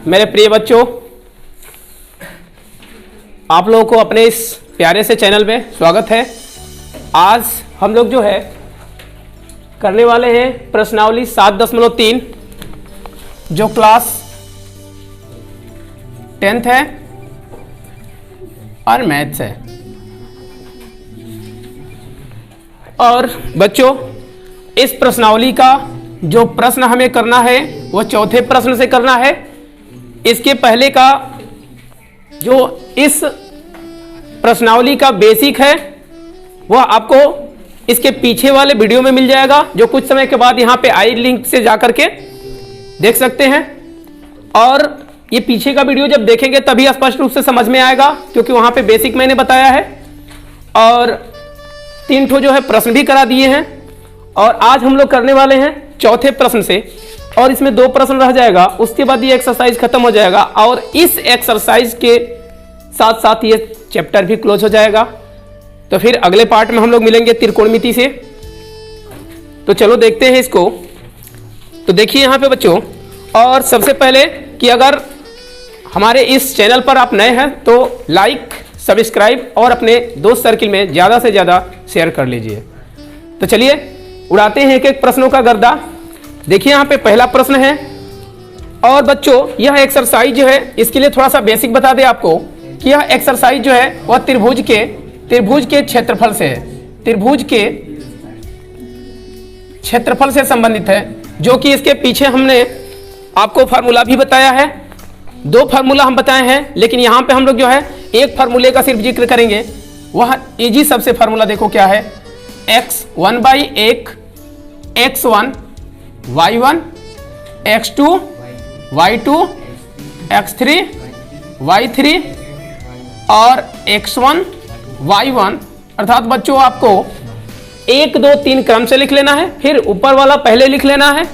मेरे प्रिय बच्चों, आप लोगों को अपने इस प्यारे से चैनल में स्वागत है। आज हम लोग जो है करने वाले हैं प्रश्नावली 7.3 जो क्लास 10th है और मैथ्स है। और बच्चों, इस प्रश्नावली का जो प्रश्न हमें करना है वो चौथे प्रश्न से करना है। इसके पहले का जो इस प्रश्नावली का बेसिक है वह आपको इसके पीछे वाले वीडियो में मिल जाएगा, जो कुछ समय के बाद यहाँ पे आई लिंक से जाकर के देख सकते हैं। और ये पीछे का वीडियो जब देखेंगे तभी स्पष्ट रूप से समझ में आएगा, क्योंकि वहाँ पे बेसिक मैंने बताया है और 3 ठो जो है प्रश्न भी करा दिए हैं। और आज हम लोग करने वाले हैं चौथे प्रश्न से, और इसमें 2 प्रश्न रह जाएगा, उसके बाद ये एक्सरसाइज खत्म हो जाएगा और इस एक्सरसाइज के साथ साथ ये चैप्टर भी क्लोज हो जाएगा। तो फिर अगले पार्ट में हम लोग मिलेंगे त्रिकोणमिति से। तो चलो देखते हैं इसको। तो देखिए यहाँ पे बच्चों, और सबसे पहले कि अगर हमारे इस चैनल पर आप नए हैं तो लाइक, सब्सक्राइब और अपने दोस्त सर्किल में ज़्यादा से ज़्यादा शेयर कर लीजिए। तो चलिए उड़ाते हैं एक एक प्रश्नों का गर्दा। देखिए यहाँ पे पहला प्रश्न है, और बच्चों यह एक्सरसाइज जो है इसके लिए थोड़ा सा बेसिक बता दें आपको कि यह एक्सरसाइज जो है वह त्रिभुज के क्षेत्रफल से है, त्रिभुज के क्षेत्रफल से संबंधित है, जो कि इसके पीछे हमने आपको फार्मूला भी बताया है। 2 फार्मूला हम बताए हैं, लेकिन यहाँ पे हम लोग जो है एक फार्मूले का सिर्फ जिक्र करेंगे। वह इजी सबसे फार्मूला देखो क्या है, x 1/1 x1 y1 x2 y2 x3 y3 और x1 y1। अर्थात बच्चों आपको 1 2 3 क्रम से लिख लेना है, फिर ऊपर वाला पहले लिख लेना है।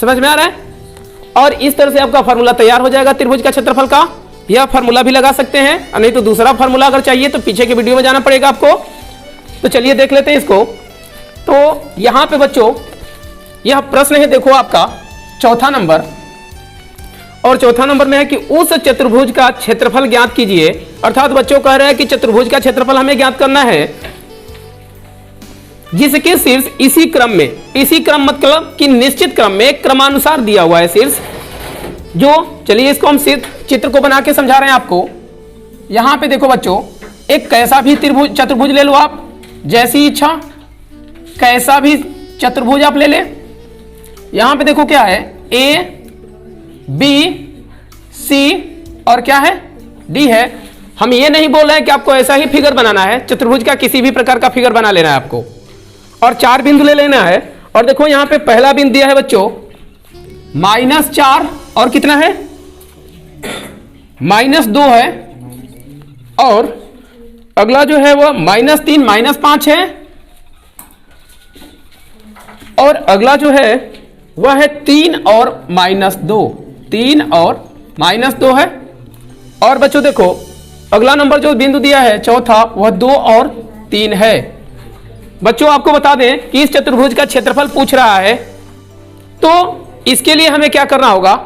समझ में आ रहा है? और इस तरह से आपका फार्मूला तैयार हो जाएगा त्रिभुज का क्षेत्रफल का। यह फार्मूला भी लगा सकते हैं, नहीं तो दूसरा फार्मूला अगर चाहिए तो पीछे के वीडियो में जाना पड़ेगा आपको। तो चलिए देख लेते हैं इसको। तो यहाँ पे बच्चों यह प्रश्न है, देखो आपका चौथा नंबर, और चौथा नंबर में है कि उस चतुर्भुज का क्षेत्रफल ज्ञात कीजिए। अर्थात बच्चों कह रहे हैं कि चतुर्भुज का क्षेत्रफल हमें ज्ञात करना है जिसके शीर्ष इसी क्रम मतलब कि निश्चित क्रम में क्रमानुसार दिया हुआ है शीर्ष। जो चलिए इसको हम चित्र को बना के समझा रहे हैं आपको। यहां पे देखो बच्चों, एक कैसा भी चतुर्भुज ले लो आप, जैसी इच्छा कैसा भी चतुर्भुज आप ले ले। यहां पे देखो क्या है, ए बी सी और क्या है, डी है। हम ये नहीं बोल रहे हैं कि आपको ऐसा ही फिगर बनाना है, चतुर्भुज का किसी भी प्रकार का फिगर बना लेना है आपको, और 4 बिंदु ले लेना है। और देखो यहां पे पहला बिंदु दिया है बच्चों -4 और कितना है -2 है, और अगला जो है वो -3 -5 है, और अगला जो है वह है 3 और -2, 3 और -2 है। और बच्चों देखो अगला नंबर जो बिंदु दिया है चौथा, वह 2 और 3 है। बच्चों आपको बता दें कि इस चतुर्भुज का क्षेत्रफल पूछ रहा है, तो इसके लिए हमें क्या करना होगा,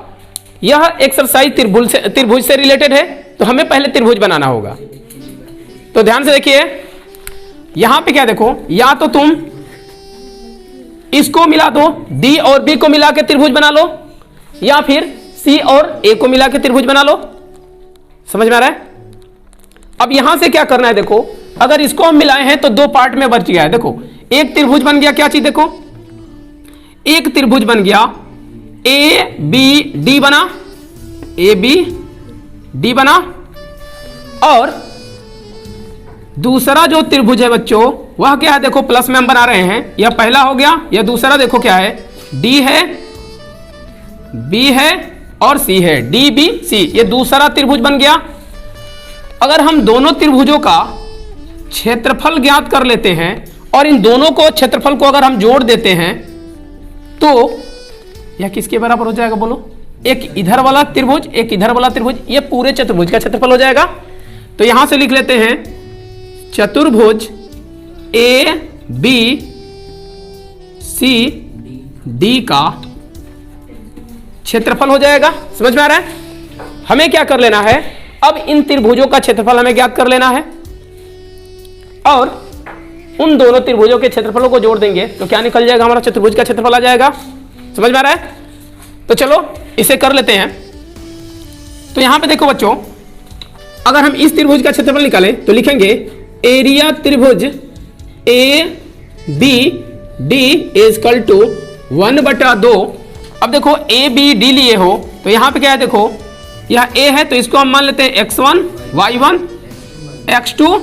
यह एक्सरसाइज त्रिभुज से रिलेटेड है, तो हमें पहले त्रिभुज बनाना होगा। तो ध्यान से देखिए, यहां पे क्या देखो, या तो तुम इसको मिला दो, डी और बी को मिला के त्रिभुज बना लो, या फिर सी और ए को मिला के त्रिभुज बना लो। समझ में आ रहा है? अब यहां से क्या करना है, देखो अगर इसको हम मिलाए हैं तो 2 पार्ट में बच गया है। देखो एक त्रिभुज बन गया, क्या चीज देखो, एक त्रिभुज बन गया ए बी डी बना, ए बी डी बना, और दूसरा जो त्रिभुज है बच्चों वह क्या है, देखो प्लस में हम बना रहे हैं, यह पहला हो गया, यह दूसरा देखो क्या है, डी है, बी है और सी है, डी बी सी, ये दूसरा त्रिभुज बन गया। अगर हम दोनों त्रिभुजों का क्षेत्रफल ज्ञात कर लेते हैं और इन दोनों को क्षेत्रफल को अगर हम जोड़ देते हैं तो यह किसके बराबर हो जाएगा बोलो, एक इधर वाला त्रिभुज एक इधर वाला त्रिभुज, ये पूरे चतुर्भुज का क्षेत्रफल हो जाएगा। तो यहां से लिख लेते हैं चतुर्भुज ए बी सी डी का क्षेत्रफल हो जाएगा। समझ में आ रहा है? हमें क्या कर लेना है, अब इन त्रिभुजों का क्षेत्रफल हमें ज्ञात कर लेना है और उन दोनों त्रिभुजों के क्षेत्रफलों को जोड़ देंगे तो क्या निकल जाएगा, हमारा चतुर्भुज का क्षेत्रफल आ जाएगा। समझ में आ रहा है? तो चलो इसे कर लेते हैं। तो यहां पे देखो बच्चों, अगर हम इस त्रिभुज का क्षेत्रफल निकालें तो लिखेंगे एरिया त्रिभुज A B D equal to 1/2। अब देखो ए बी डी लिए हो तो यहां पे क्या है, देखो यह ए है तो इसको हम मान लेते हैं x1 y1 x2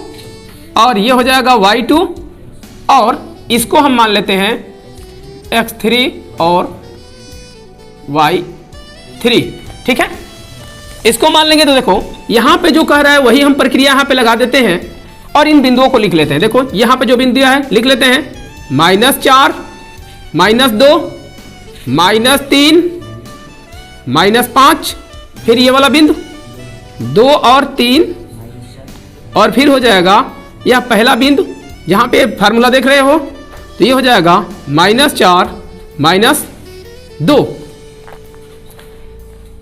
और ये हो जाएगा y2 और इसको हम मान लेते हैं x3 और y3। ठीक है, इसको मान लेंगे तो देखो यहां पे जो कह रहा है वही हम प्रक्रिया यहां पे लगा देते हैं और इन बिंदुओं को लिख लेते हैं। देखो यहां पे जो बिंदु है लिख लेते हैं -4 -2 -3 -5, फिर ये वाला बिंदु 2 और 3 और फिर हो जाएगा यह पहला बिंदु जहां पे फार्मूला देख रहे हो तो ये हो जाएगा -4 -2।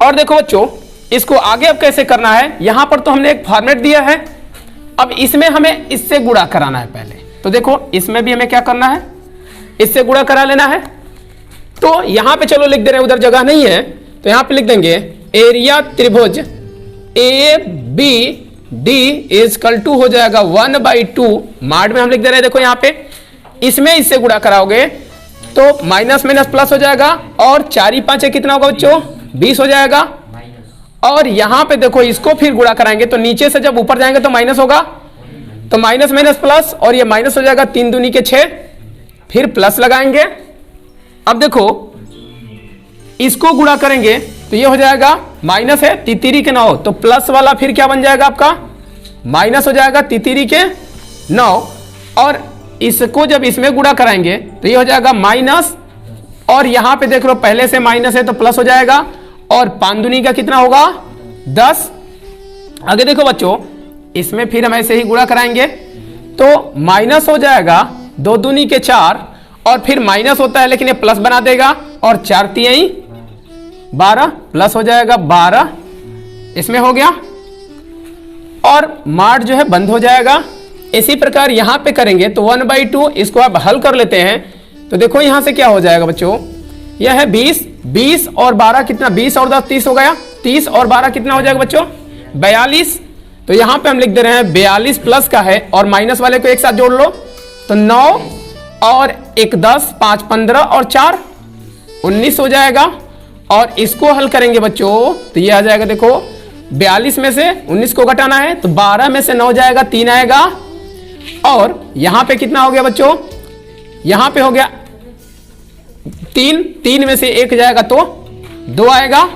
और देखो बच्चों इसको आगे अब कैसे करना है, यहां पर तो हमने एक फॉर्मेट दिया है, अब इसमें हमें इससे गुणा कराना है पहले। तो देखो इसमें भी हमें क्या करना है, इससे गुणा करा लेना है। तो यहां पे चलो लिख दे रहे हैं, उधर जगह नहीं है तो यहां पे लिख देंगे एरिया त्रिभुज A B D equal to हो जाएगा 1/2 माड में हम लिख दे रहे हैं। देखो यहां पे इसमें इससे गुणा कराओगे तो माइनस माइनस प्लस हो जाएगा और 4 × 5 कितना होगा बच्चों, 20 हो जाएगा। और यहां पे देखो इसको फिर गुणा कराएंगे तो नीचे से जब ऊपर जाएंगे तो माइनस होगा, तो माइनस माइनस प्लस और ये माइनस हो जाएगा 3 दूनी के 6, फिर प्लस लगाएंगे। अब देखो इसको गुणा करेंगे तो ये हो जाएगा माइनस है तितिरी के 9 तो प्लस वाला फिर क्या बन जाएगा आपका, माइनस हो जाएगा तितिरी के 9 और इसको जब इसमें गुणा कराएंगे तो ये हो जाएगा माइनस और यहां पे देख लो पहले से माइनस है तो प्लस हो जाएगा और 5 दूनी का कितना होगा 10। आगे देखो बच्चों इसमें फिर हम ऐसे ही गुणा कराएंगे तो माइनस हो जाएगा 2 दूनी के 4 और फिर माइनस होता है लेकिन ये प्लस बना देगा और 4 × 3 12 प्लस हो जाएगा 12, इसमें हो गया और माड जो है बंद हो जाएगा। इसी प्रकार यहां पे करेंगे तो 1/2 इसको आप हल कर लेते हैं तो देखो यहां से क्या हो जाएगा बच्चों, यह है 20 और 12 कितना, 20 और 10 30 हो गया, 30 और 12 कितना हो जाएगा बच्चों 42। तो यहां पे हम लिख दे रहे हैं 42 प्लस का है और माइनस वाले को एक साथ जोड़ लो तो 9 और 1 10 5 15 और 4 19 हो जाएगा। और इसको हल करेंगे बच्चों तो ये आ जाएगा, देखो 42 में से 19 को घटाना है तो 12 में से 9 जाएगा 3 आएगा और यहां पे कितना हो गया बच्चों, यहां पे हो गया 3 में से 1 जाएगा तो 2 आएगा।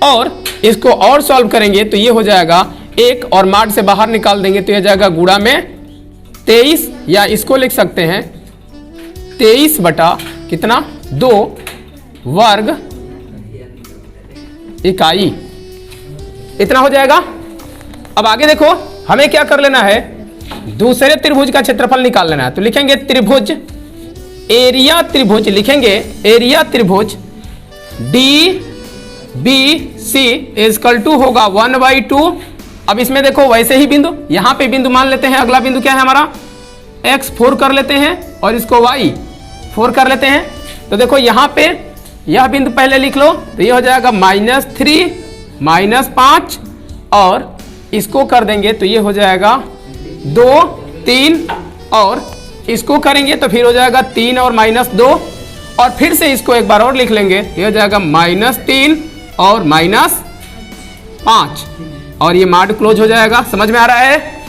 और इसको और सॉल्व करेंगे तो ये हो जाएगा 1 और माड से बाहर निकाल देंगे तो ये जाएगा गुणा में 23 या इसको लिख सकते हैं 23 बटा कितना 2 वर्ग इकाई, इतना हो जाएगा। अब आगे देखो हमें क्या कर लेना है, दूसरे त्रिभुज का क्षेत्रफल निकाल लेना है। तो लिखेंगे त्रिभुज एरिया त्रिभुज, लिखेंगे एरिया त्रिभुज D B C equal to होगा 1/2। अब इसमें देखो वैसे ही बिंदु, यहां पे बिंदु मान लेते हैं, अगला बिंदु क्या है हमारा x4 कर लेते हैं और इसको y4 कर लेते हैं। तो देखो यहां पे यह बिंदु पहले लिख लो तो ये हो जाएगा -3 -5 और इसको कर देंगे तो ये हो जाएगा 2 3 और इसको करेंगे तो फिर हो जाएगा 3 और -2 और फिर से इसको एक बार और लिख लेंगे, ये हो जाएगा -3 और -5 और ये माड क्लोज हो जाएगा। समझ में आ रहा है?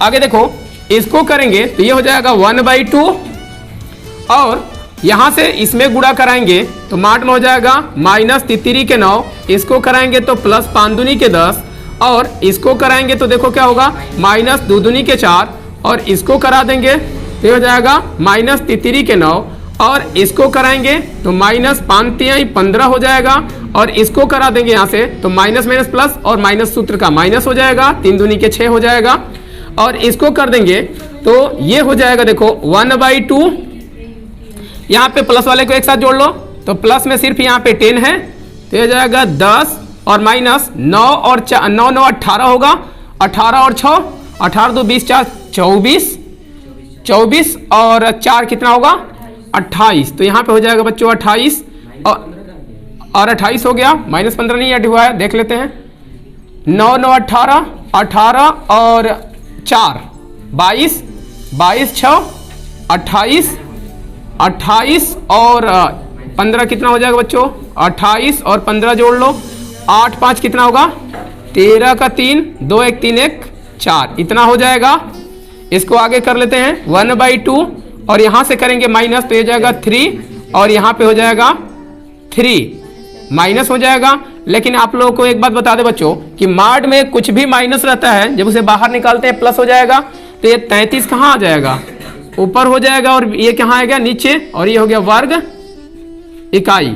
आगे देखो इसको करेंगे तो ये हो जाएगा 1/2 और यहां से इसमें गुणा कराएंगे तो माड में हो जाएगा -3 के 9, इसको कराएंगे तो प्लस 5 दूनी के 10 और इसको कराएंगे तो देखो क्या होगा -2 दूनी के 4 और इसको करा देंगे तो हो जाएगा -3 के 9 और इसको कराएंगे तो -5 × 15 हो जाएगा और इसको करा देंगे यहाँ से तो माइनस माइनस प्लस और माइनस सूत्र का माइनस हो जाएगा, 3 दूनी के 6 हो जाएगा और इसको कर देंगे तो ये हो जाएगा देखो 1/2। यहाँ पे प्लस वाले को एक साथ जोड़ लो तो प्लस में सिर्फ यहाँ पे 10 है तो ये जाएगा 10 और माइनस 9 और 9 9 18 होगा, 18 और 6 18 2 20 4 24 24 और 4 कितना होगा 28। तो यहाँ पे हो जाएगा बच्चों 28 और 28 हो गया, माइनस 15 नहीं ऐड हुआ है, देख लेते हैं। 9 9 18 18 और 4 22 22 6 28 28 और 15 कितना हो जाएगा बच्चों 28 और 15 जोड़ लो, 8 5 कितना होगा 13 का 3 2 1 3 1 4 इतना हो जाएगा। इसको आगे कर लेते हैं 1/2 और यहाँ से करेंगे माइनस तो ये जाएगा 3 और यहाँ पे हो जाएगा 3 माइनस हो जाएगा। लेकिन आप लोगों को एक बात बता दे बच्चों कि माड में कुछ भी माइनस रहता है जब उसे बाहर निकालते हैं प्लस हो जाएगा। तो ये 33 कहाँ आ जाएगा ऊपर हो जाएगा और ये कहाँ आएगा नीचे और ये हो गया वर्ग इकाई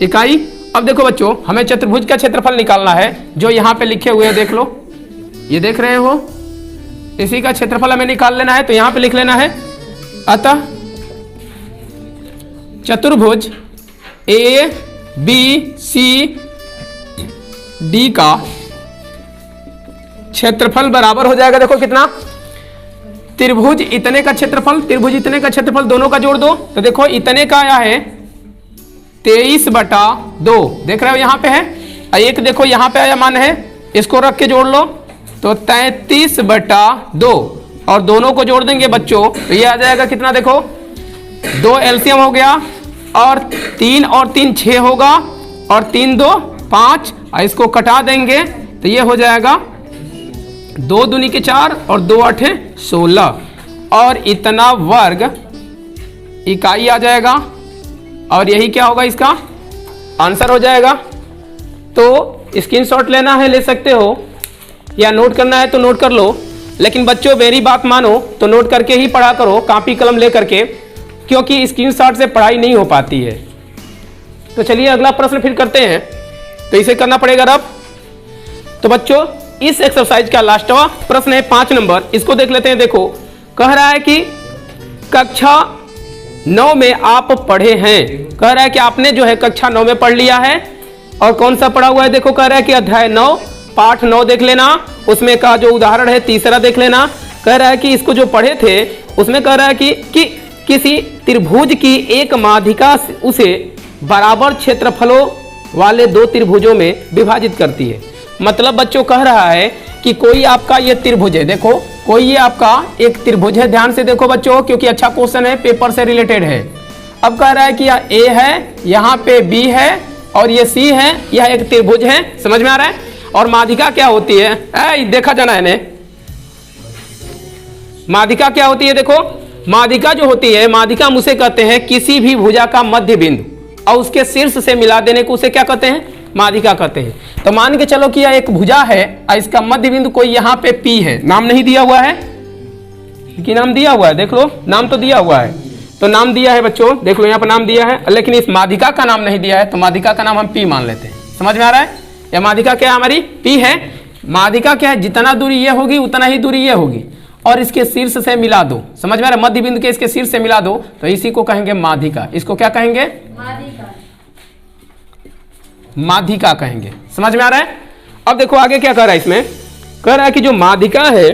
इकाई। अब देखो बच्चों हमें चतुर्भुज का क्षेत्रफल निकालना है जो यहाँ पे लिखे हुए हैं, देख लो ये देख रहे हो, इसी का क्षेत्रफल हमें निकाल लेना है। तो यहाँ पे लिख लेना है अतः चतुर्भुज ए बी सी डी का क्षेत्रफल बराबर हो जाएगा, देखो कितना, त्रिभुज इतने का क्षेत्रफल त्रिभुज इतने का क्षेत्रफल दोनों का जोड़ दो। तो देखो इतने का आया है 23/2, देख रहे हो यहाँ पे है, एक देखो यहाँ पे आया मान है, इसको रख के जोड़ लो तो 33/2 और दोनों को जोड़ देंगे बच्चों तो ये आ जाएगा कितना, देखो 2 एलसीएम हो गया और 3 और 3 6 होगा और 3 2 5 और इसको कटा देंगे तो ये हो जाएगा 2 दूनी के 4 और 2 8 16 और इतना वर्ग इकाई आ जाएगा और यही क्या होगा इसका आंसर हो जाएगा। तो स्क्रीनशॉट लेना है ले सकते हो या नोट करना है तो नोट कर लो, लेकिन बच्चों मेरी बात मानो तो नोट करके ही पढ़ा करो कॉपी कलम ले करके, क्योंकि स्क्रीनशॉट से पढ़ाई नहीं हो पाती है। तो चलिए अगला प्रश्न फिर करते हैं, तो इसे करना पड़ेगा रब। तो बच्चों इस एक्सरसाइज का लास्टवा प्रश्न है 5 नंबर, इसको देख लेते हैं। देखो कह रहा है कि कक्षा 9 में आप पढ़े हैं, कह रहा है कि आपने जो है कक्षा 9 में पढ़ लिया है और कौन सा पढ़ा हुआ है, देखो कह रहा है कि अध्याय 9 पाठ 9 देख लेना, उसमें का जो उदाहरण है तीसरा देख लेना। कह रहा है कि इसको जो पढ़े थे उसमें कह रहा है कि किसी त्रिभुज की एक माध्यिका उसे बराबर क्षेत्रफलों वाले 2 त्रिभुजों में विभाजित करती है। मतलब बच्चों कह रहा है कि कोई आपका ये त्रिभुज है, देखो कोई ये आपका एक त्रिभुज है, ध्यान से देखो बच्चों क्योंकि अच्छा क्वेश्चन है, पेपर से रिलेटेड है। अब कह रहा है कि यह ए है, यहाँ पे बी है और ये सी है, यह एक त्रिभुज है, समझ में आ रहा है। और माध्यिका क्या होती है, देखा जाना है, माध्यिका क्या होती है, देखो माध्यिका जो होती है, माध्यिका हम उसे कहते हैं किसी भी भुजा का मध्य बिंदु और उसके शीर्ष से मिला देने को उसे क्या कहते हैं, माध्यिका कहते हैं। तो मान के चलो कि यह एक भुजा है और इसका मध्य बिंदु कोई यहाँ पे P है, नाम नहीं दिया हुआ है कि नाम दिया हुआ है, देख लो नाम तो दिया हुआ है, तो नाम दिया है बच्चों, देख लो यहाँ पर नाम दिया है, लेकिन इस माध्यिका का नाम नहीं दिया है तो माध्यिका का नाम हम P मान लेते हैं। समझ में आ रहा है, यह माध्यिका क्या है हमारी P है। माध्यिका क्या है, जितना दूरी ये होगी उतना ही दूरी ये होगी और इसके शीर्ष से मिला दो, समझ में आ रहा है, मध्य बिंदु के इसके शीर्ष से मिला दो तो इसी को कहेंगे माध्यिका। इसको क्या कहेंगे, माध्यिका कहेंगे। समझ में आ रहा है। अब देखो आगे क्या कह रहा है, इसमें कह रहा है कि जो माध्यिका है,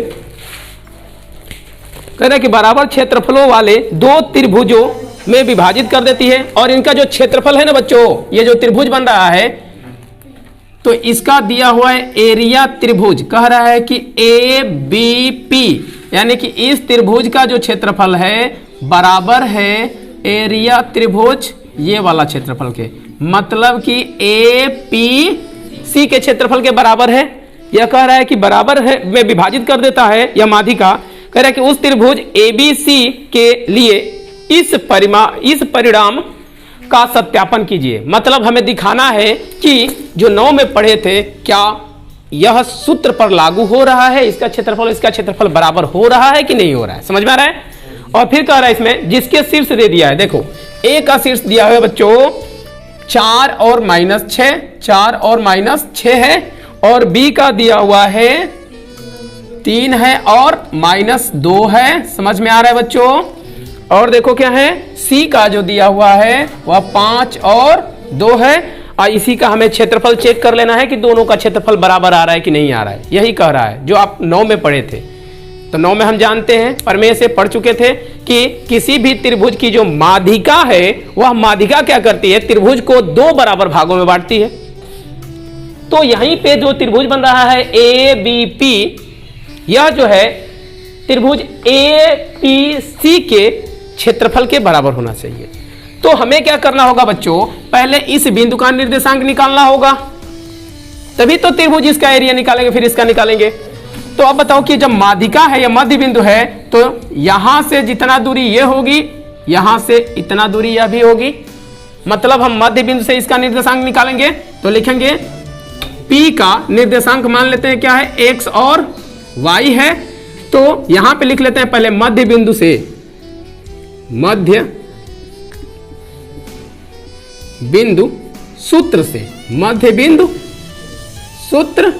कह रहा है कि बराबर क्षेत्रफलों वाले 2 त्रिभुजों में विभाजित कर देती है और इनका जो क्षेत्रफल है ना बच्चों, ये जो त्रिभुज बन रहा है तो इसका दिया हुआ है एरिया त्रिभुज। कह रहा है कि ABP यानी कि इस त्रिभुज का जो क्षेत्रफल है बराबर है एरिया त्रिभुज ये वाला क्षेत्रफल के, मतलब कि APC के क्षेत्रफल के बराबर है। यह कह रहा है कि बराबर है में विभाजित कर देता है यह माध्यिका। कह रहा है कि उस त्रिभुज ABC के लिए इस परिणाम का सत्यापन कीजिए। मतलब हमें दिखाना है कि जो 9 में पढ़े थे क्या यह सूत्र पर लागू हो रहा है, इसका क्षेत्रफल इसका क्षेत्रफल बराबर हो रहा है कि नहीं हो रहा है। समझ में आ रहा है। और फिर कह रहा है इसमें जिसके शीर्ष दे दिया है, देखो A का शीर्ष दिया है बच्चों 4 और -6, 4 और -6 है और B का दिया हुआ है 3 है और -2 है। समझ में आ रहा है बच्चों। और देखो क्या है, C का जो दिया हुआ है वह 5 और 2 है और इसी का हमें क्षेत्रफल चेक कर लेना है कि दोनों का क्षेत्रफल बराबर आ रहा है कि नहीं आ रहा है। यही कह रहा है जो आप 9 में पढ़े थे। तो 9 में हम जानते हैं, प्रमेय से पढ़ चुके थे कि किसी भी त्रिभुज की जो माध्यिका है वह माध्यिका क्या करती है, त्रिभुज को 2 बराबर भागों में बांटती है। तो यहीं पे जो त्रिभुज बन रहा है ABP, यह जो है त्रिभुज APC के क्षेत्रफल के बराबर होना चाहिए। तो हमें क्या करना होगा बच्चों, पहले इस बिंदु का निर्देशांक निकालना होगा, तभी तो त्रिभुज इसका एरिया निकालेंगे, फिर इसका निकालेंगे। तो अब बताओ कि जब माध्यिका है या मध्य बिंदु है, तो यहां से जितना दूरी ये होगी, यहां से इतना दूरी यह भी होगी, मतलब हम मध्य बिंदु से इसका निर्देशांक निकालेंगे। तो लिखेंगे P का निर्देशांक मान लेते हैं क्या है, x और y है। तो यहां पे लिख लेते हैं पहले मध्य बिंदु से, मध्य बिंदु सूत्र से, मध्य बिंदु सूत्र,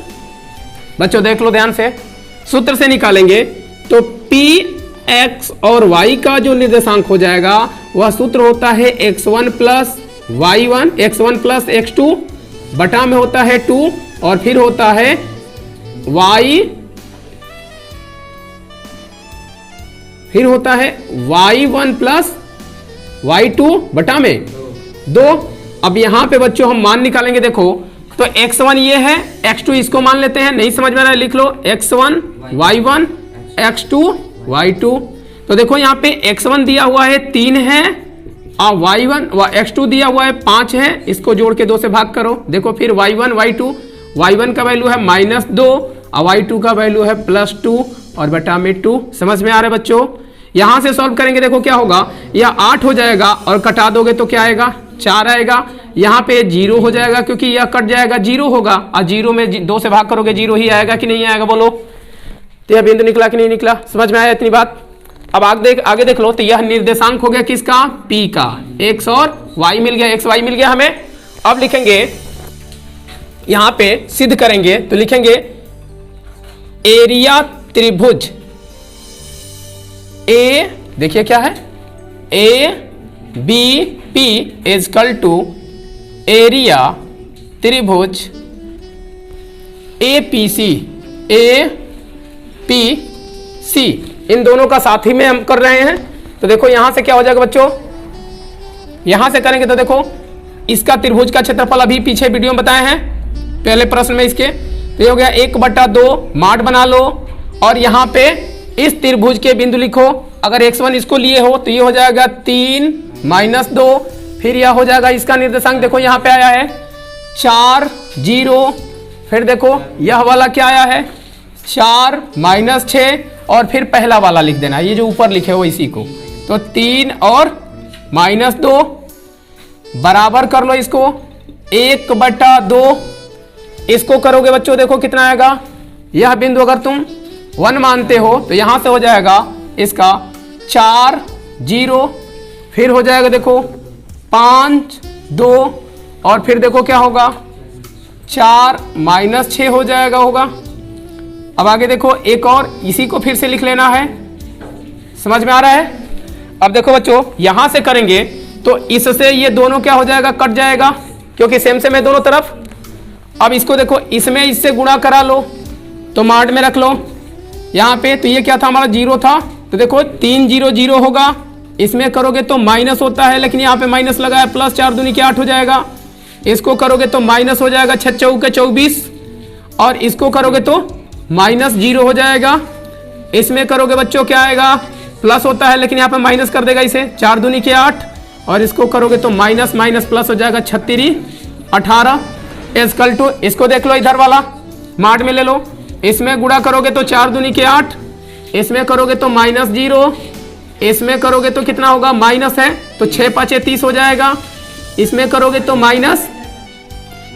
बच्चों देख लो ध्यान से, सूत्र से निकालेंगे तो P x और y का जो निर्देशांक हो जाएगा वह सूत्र होता है x1 plus y1, x1 plus x2 बटा में होता है 2 और फिर होता है y1 प्लस y2 बटा में 2। अब यहां पे बच्चों हम मान निकालेंगे, देखो तो x1 ये है, x2 इसको मान लेते हैं, नहीं समझ में आ रहा है लिख लो x1 y1 x2 y2। तो देखो यहाँ पे x1 दिया हुआ है 3 है और y1 व x2 दिया हुआ है 5 है, इसको जोड़ के 2 से भाग करो। देखो फिर y1 y2, y1 का वैल्यू है -2 और y2 का वैल्यू है +2 और बटा में 2। समझ में आ रहा है बच्चों? यहां से सॉल्व करेंगे, देखो क्या होगा, यह 8 हो जाएगा और कटा दोगे तो क्या आएगा, 4 आएगा। यहाँ पे 0 हो जाएगा क्योंकि यह कट जाएगा, 0 होगा और 0 में 2 से भाग करोगे 0 ही आएगा कि नहीं आएगा, बोलो। तो यह बिंदु निकला कि नहीं निकला, समझ में आया इतनी बात? अब आगे देख लो, तो यह निर्देशांक हो गया किसका, P का, x और y मिल गया, x y मिल गया हमें। अब लिखेंगे यहां पे सिद्ध करेंगे, तो लिखेंगे एरिया त्रिभुज A, देखिए क्या है, ABP इजकल टू एरिया त्रिभुज APC, इन दोनों का साथ ही में हम कर रहे हैं। तो देखो यहां से क्या हो जाएगा बच्चों, यहां से करेंगे तो देखो इसका त्रिभुज का क्षेत्रफल अभी पीछे वीडियो में बताए हैं पहले प्रश्न में इसके, तो ये हो गया 1/2 माड बना लो और यहां पे इस त्रिभुज के बिंदु लिखो। अगर x1 इसको लिए हो तो ये हो जाएगा 3 - 2, फिर यह हो जाएगा इसका निर्देशांक, देखो यहाँ पे आया है 4 0, फिर देखो यह वाला क्या आया है 4 - 6 और फिर पहला वाला लिख देना, ये जो ऊपर लिखे हो इसी को। तो 3 और -2 बराबर कर लो इसको, 1/2 इसको करोगे बच्चों, देखो कितना आएगा, यह बिंदु अगर तुम 1 मानते हो तो यहां से हो जाएगा इसका 4 0, फिर हो जाएगा देखो 5 2 और फिर देखो क्या होगा 4 - 6 हो जाएगा होगा। अब आगे देखो एक और, इसी को फिर से लिख लेना है, समझ में आ रहा है? अब देखो बच्चों यहां से करेंगे तो इससे ये दोनों क्या हो जाएगा, कट जाएगा क्योंकि सेम है दोनों तरफ। अब इसको देखो इसमें इससे गुणा करा लो तो माड में रख लो यहाँ पे, तो ये क्या था हमारा 0 था, तो देखो 3 0 0 होगा, इसमें करोगे तो माइनस होता है लेकिन यहाँ पे माइनस लगा है, प्लस 4 दूनी के 8 हो जाएगा, इसको करोगे तो माइनस हो जाएगा 6 चौके 24 और इसको करोगे तो -0 हो जाएगा, इसमें करोगे बच्चों क्या आएगा, प्लस होता है लेकिन यहाँ पे माइनस कर देगा इसे, 4 दूनी के 8 और इसको करोगे तो माइनस माइनस प्लस हो जाएगा 36 18 इजकल टू, इसको देख लो इधर वाला माड में ले लो, इसमें गुणा करोगे तो 4 दूनी के 8, इसमें करोगे तो -0, इसमें करोगे तो कितना होगा, माइनस है तो 6 5 30 हो जाएगा, इसमें करोगे तो माइनस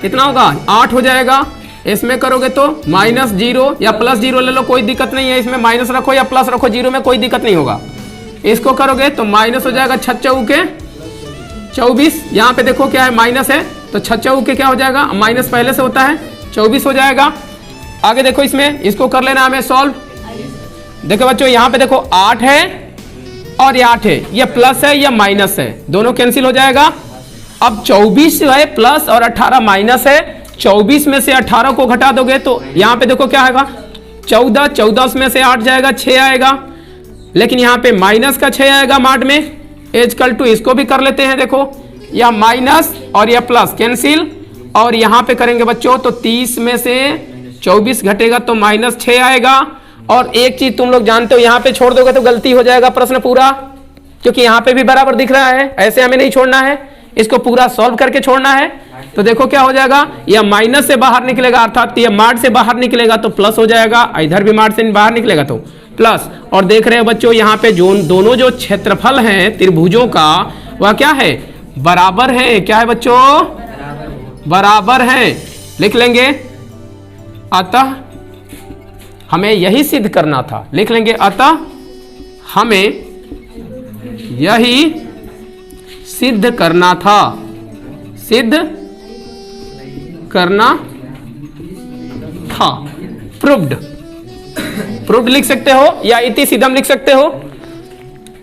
कितना होगा 8 हो जाएगा, इसमें करोगे तो -0 या +0 ले लो, कोई दिक्कत नहीं है, इसमें माइनस रखो या प्लस रखो, 0 में कोई दिक्कत नहीं होगा। इसको करोगे तो माइनस हो जाएगा 6 चौके 24, यहाँ पे देखो क्या है माइनस है तो 6 चौके क्या हो जाएगा, माइनस पहले से होता है 24 हो जाएगा। आगे देखो इसमें इसको कर लेना हमें सॉल्व, देखो बच्चों यहाँ पे देखो 8 है और ये 8 है, ये प्लस है या माइनस है, दोनों कैंसिल हो जाएगा। अब 24 है प्लस और 18 माइनस है। 24 में से 18 को घटा दोगे तो यहाँ पे देखो क्या आएगा 14, 14 में से 8 जाएगा 6 आएगा, लेकिन यहाँ पे माइनस का 6 आएगा मार्ट में। इक्वल टू इसको भी कर लेते हैं, देखो यह माइनस और यह प्लस कैंसिल, और यहाँ पे करेंगे बच्चों तो 30 में से 24 घटेगा तो माइनस 6 आएगा। और एक चीज तुम लोग जानते हो, यहाँ पे छोड़ दोगे तो गलती हो जाएगा प्रश्न पूरा, क्योंकि यहाँ पे भी बराबर दिख रहा है, ऐसे हमें नहीं छोड़ना है, इसको पूरा सॉल्व करके छोड़ना है। तो देखो क्या हो जाएगा, यह माइनस से बाहर निकलेगा अर्थात यह मार्ट से बाहर निकलेगा तो प्लस हो जाएगा, इधर भी मार्ट से बाहर निकलेगा तो प्लस। और देख रहे हो बच्चों यहाँ पे जो दोनों जो क्षेत्रफल हैं त्रिभुजों का वह क्या है, बराबर है। क्या है बच्चों, बराबर है। लिख लेंगे अतः हमें यही सिद्ध करना था, लिख लेंगे अतः हमें यही सिद्ध करना था, सिद्ध करना था। प्रूव्ड, प्रूव्ड लिख सकते हो या इति सिद्धम लिख सकते हो।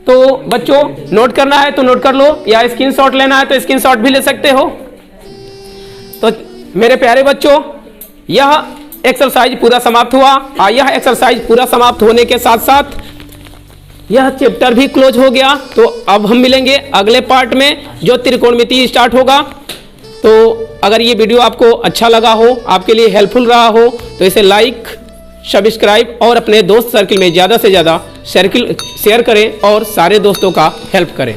तो बच्चों नोट करना है तो नोट कर लो, या स्क्रीनशॉट लेना है तो स्क्रीनशॉट भी ले सकते हो। तो मेरे प्यारे बच्चों यह एक्सरसाइज पूरा समाप्त हुआ। यह एक्सरसाइज पूरा समाप्त होने के साथ साथ यह चैप्टर भी क्लोज हो गया। तो अब हम मिलेंगे अगले पार्ट में जो त्रिकोणमिति स्टार्ट होगा। तो अगर ये वीडियो आपको अच्छा लगा हो, आपके लिए हेल्पफुल रहा हो, तो इसे लाइक, सब्सक्राइब और अपने दोस्त सर्किल में ज़्यादा से ज़्यादा शेयर करें और सारे दोस्तों का हेल्प करें।